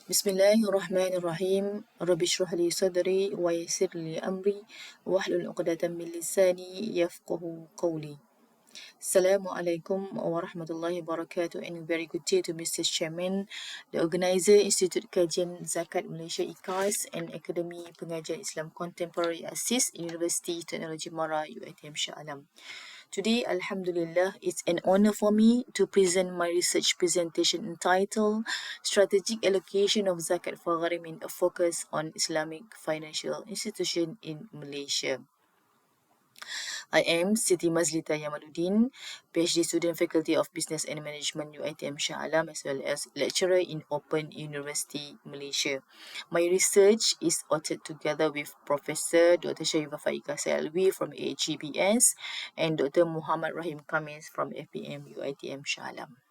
Bismillahirrahmanirrahim. Rabbi shrah li sadri wa yassir li amri wahlul 'uqdatam min lisani yafqahu qawli. Assalamualaikum warahmatullahi wabarakatuh, and a very good day to Mr. Chairman, the organizer Institut Kajian Zakat Malaysia IKAS and Akademi Pengajian Islam Contemporary ASIS University Teknologi Mara UiTM Shah Alam. Today, Alhamdulillah, it's an honor for me to present my research presentation entitled Strategic Allocation of Zakat for Gharimin, a focus on Islamic financial institution in Malaysia. I am Siti Mazlita Yamaludin, PhD student, Faculty of Business and Management, UiTM Shah Alam, as well as lecturer in Open University Malaysia. My research is authored together with Professor Dr. Sharifah Faigah Alwi from AAGBS and Dr. Muhammad Rahim Khamis from FPM UiTM Shah Alam.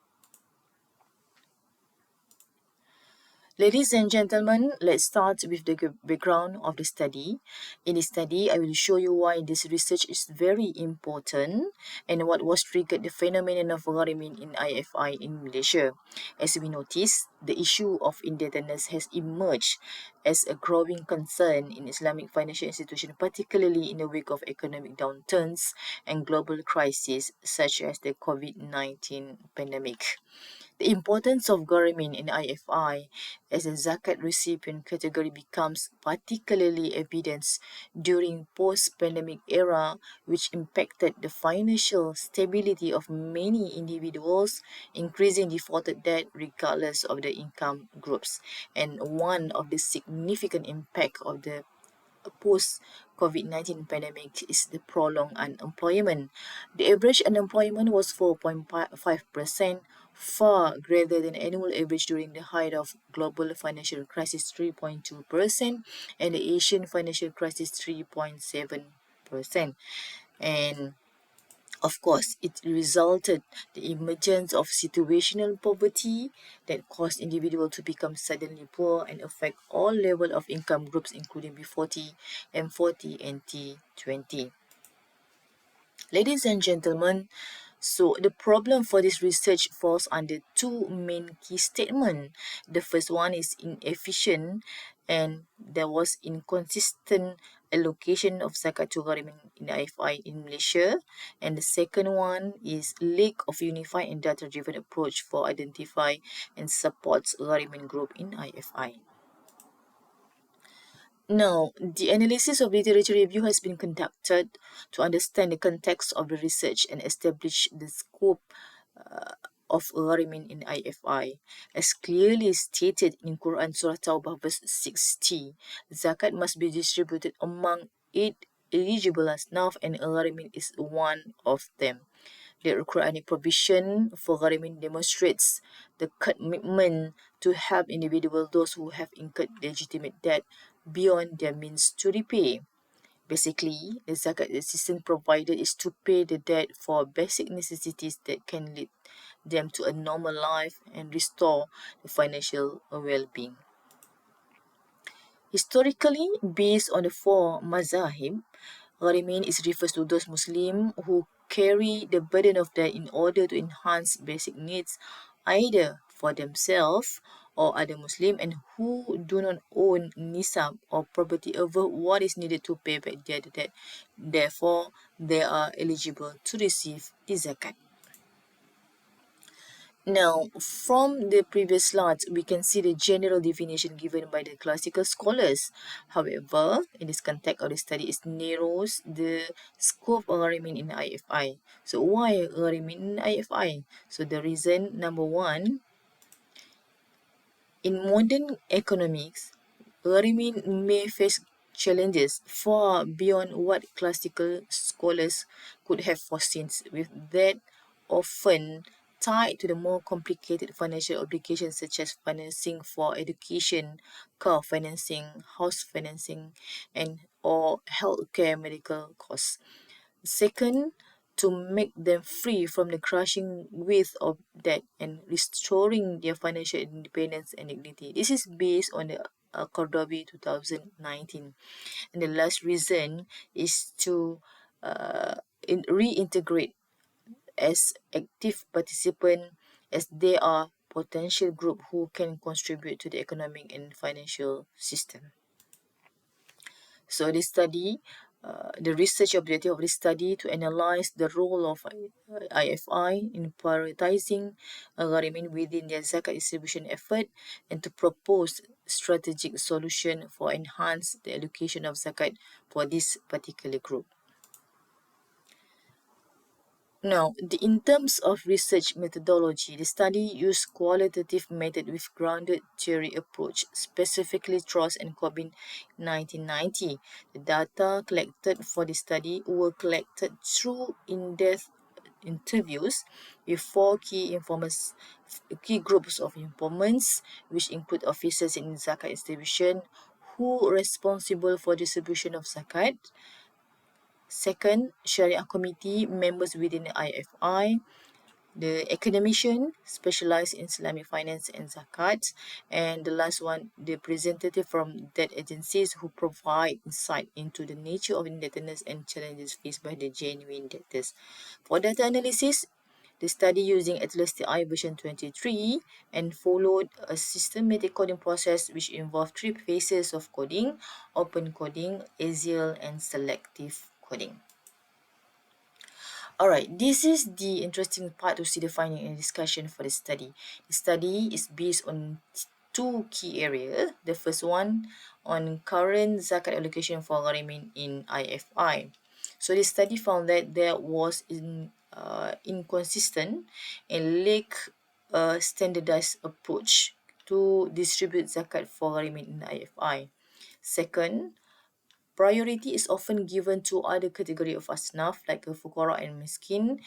Ladies and gentlemen, let's start with the background of the study. In this study, I will show you why this research is very important and what was triggered the phenomenon of Gharimin in IFI in Malaysia. As we notice, the issue of indebtedness has emerged as a growing concern in Islamic financial institutions, particularly in the wake of economic downturns and global crises such as the COVID-19 pandemic. The importance of Gharimin in IFI as a zakat recipient category becomes particularly evident during post-pandemic era, which impacted the financial stability of many individuals, increasing defaulted debt regardless of the income groups. And one of the significant impact of the post-COVID-19 pandemic is the prolonged unemployment. The average unemployment was 4.5%, far greater than annual average during the height of global financial crisis 3.2% and the Asian financial crisis 3.7%. And of course, it resulted the emergence of situational poverty that caused individuals to become suddenly poor and affect all levels of income groups, including B40, M40, and T20. Ladies and gentlemen, so the problem for this research falls under two main key statements. The first one is inefficient and there was inconsistent allocation of zakat to Gharimin in IFI in Malaysia. And the second one is lack of unified and data-driven approach for identify and supports Gharimin group in IFI. Now, the analysis of literature review has been conducted to understand the context of the research and establish the scope of Gharimin in IFI. As clearly stated in Quran Surah Taubah verse 60, zakat must be distributed among 8 eligible asnaf and Gharimin is one of them. The Quranic provision for Gharimin demonstrates the commitment to help individuals, those who have incurred legitimate debt beyond their means to repay. Basically, the zakat assistance provided is to pay the debt for basic necessities that can lead them to a normal life and restore the financial well-being. Historically, based on the four mazahib, Gharimin is refers to those Muslims who carry the burden of debt in order to enhance basic needs either for themselves or other Muslims and who do not own nisab or property over what is needed to pay back their debt. Therefore, they are eligible to receive the zakat. Now, from the previous slides, we can see the general definition given by the classical scholars. However, in this context of the study, it narrows the scope of Gharimin in IFI. So, why Gharimin in IFI? So, the reason, number one, in modern economics, Gharimin may face challenges far beyond what classical scholars could have foreseen, with that often tied to the more complicated financial obligations such as financing for education, car financing, house financing, and or healthcare medical costs. Second, to make them free from the crushing weight of debt and restoring their financial independence and dignity. This is based on the Cordovi 2019. And the last reason is to reintegrate as active participant as they are potential group who can contribute to the economic and financial system. So the research objective of this study to analyze the role of IFI in prioritizing Gharimin within their zakat distribution effort and to propose strategic solution for enhance the allocation of zakat for this particular group. Now, in terms of research methodology, the study used qualitative method with grounded theory approach, specifically Trost and Corbin 1990. The data collected for the study were collected through in-depth interviews with four key groups of informants, which include officers in zakat distribution who are responsible for distribution of zakat. Second, Sharia committee members within the IFI, the academician specialized in Islamic finance and zakat, and the last one, the representative from debt agencies who provide insight into the nature of indebtedness and challenges faced by the genuine debtors. For data analysis, the study using Atlas TI version 23 and followed a systematic coding process which involved three phases of coding: open coding, ASIL, and selective coding. Alright, this is the interesting part to see the finding and discussion for the study. The study is based on two key areas. The first one on current zakat allocation for Gharimin in IFI. So the study found that there was inconsistent and lack a standardized approach to distribute zakat for Gharimin in IFI. Second, priority is often given to other category of asnaf like fuqara and miskin,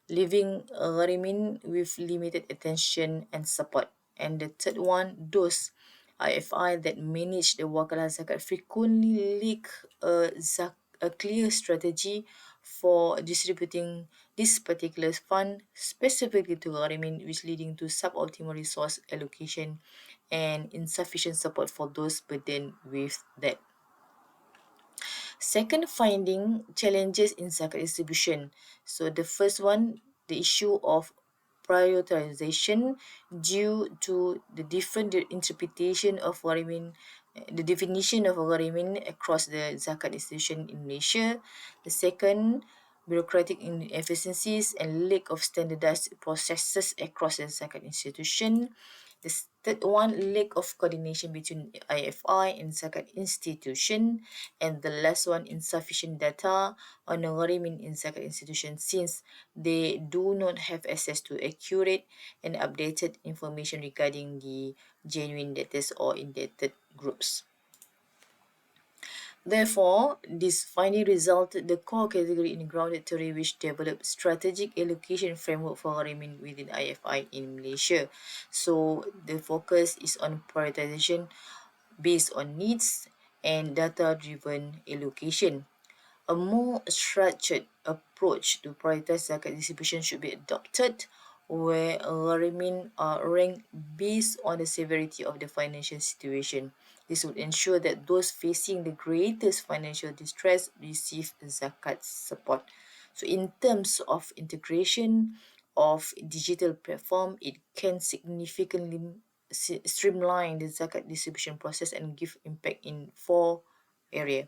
leaving Gharimin with limited attention and support. And the third one, those IFI that manage the wakalah zakat frequently lack a clear strategy for distributing this particular fund specifically to Gharimin, which leading to suboptimal resource allocation and insufficient support for those burdened with debt. Second finding, challenges in zakat distribution. So the first one, the issue of prioritization due to the different interpretation of Gharimin, the definition of Gharimin across the zakat institution in Malaysia. The second, bureaucratic inefficiencies and lack of standardized processes across the zakat institution. The third one, lack of coordination between IFI and zakat institution. And the last one, insufficient data on the Gharimin in zakat institution since they do not have access to accurate and updated information regarding the genuine debtors or indebted groups. Therefore, this finding resulted the core category in grounded theory which developed strategic allocation framework for Gharimin within IFI in Malaysia. So the focus is on prioritization based on needs and data-driven allocation. A more structured approach to prioritize zakat distribution should be adopted, where Gharimin are ranked based on the severity of the financial situation. This would ensure that those facing the greatest financial distress receive zakat support. So in terms of integration of digital platform, it can significantly streamline the zakat distribution process and give impact in four areas.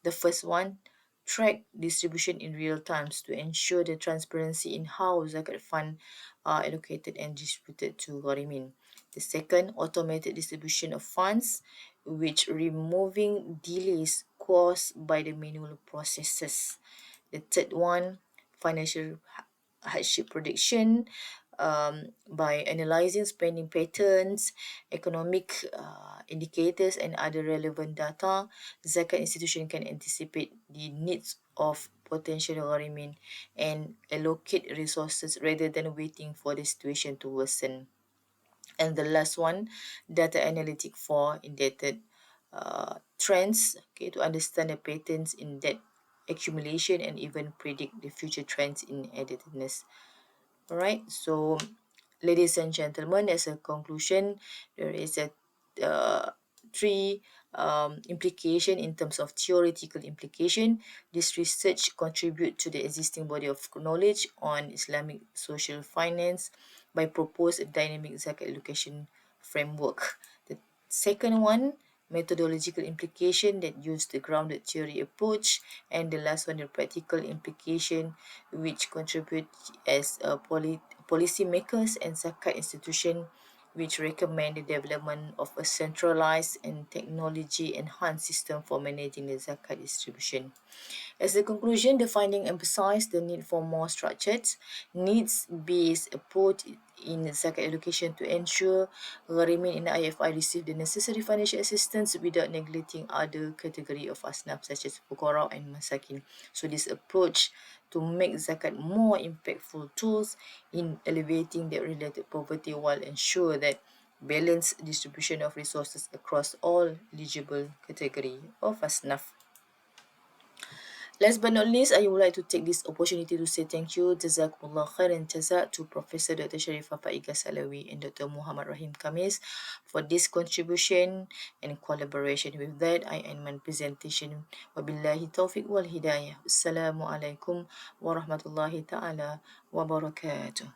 The first one, track distribution in real times to ensure the transparency in how zakat fund are allocated and distributed to Gharimin. The second, automated distribution of funds, which removing delays caused by the manual processes. The third one, financial hardship prediction, by analyzing spending patterns, economic indicators, and other relevant data, zakat institution can anticipate the needs of potential Gharimin and allocate resources rather than waiting for the situation to worsen. And the last one, data analytic for indebted trends, okay, to understand the patterns in debt accumulation and even predict the future trends in indebtedness. Alright, so ladies and gentlemen, as a conclusion, there is a three implication in terms of theoretical implication. This research contribute to the existing body of knowledge on Islamic social finance by proposed dynamic zakat allocation framework. The second one, methodological implication that use the grounded theory approach, and the last one, the practical implication which contribute as policy makers and zakat institution which recommend the development of a centralized and technology enhanced system for managing the zakat distribution. As a conclusion, the finding emphasized the need for more structured, needs-based approach in zakat allocation to ensure Gharimin in the IFI receive the necessary financial assistance without neglecting other category of asnaf such as fuqara and masakin. So this approach to make zakat more impactful tools in alleviating the related poverty while ensure that balanced distribution of resources across all eligible category of asnaf. Last but not least, I would like to take this opportunity to say thank you, Jazakumullah khairan jazak, to Professor Dr. Sharifah Faigah Alwi and Dr. Muhammad Rahim Khamis for this contribution and collaboration. With that, I end my presentation. Wabillahi taufiq wal hidayah. Assalamualaikum warahmatullahi ta'ala wabarakatuh.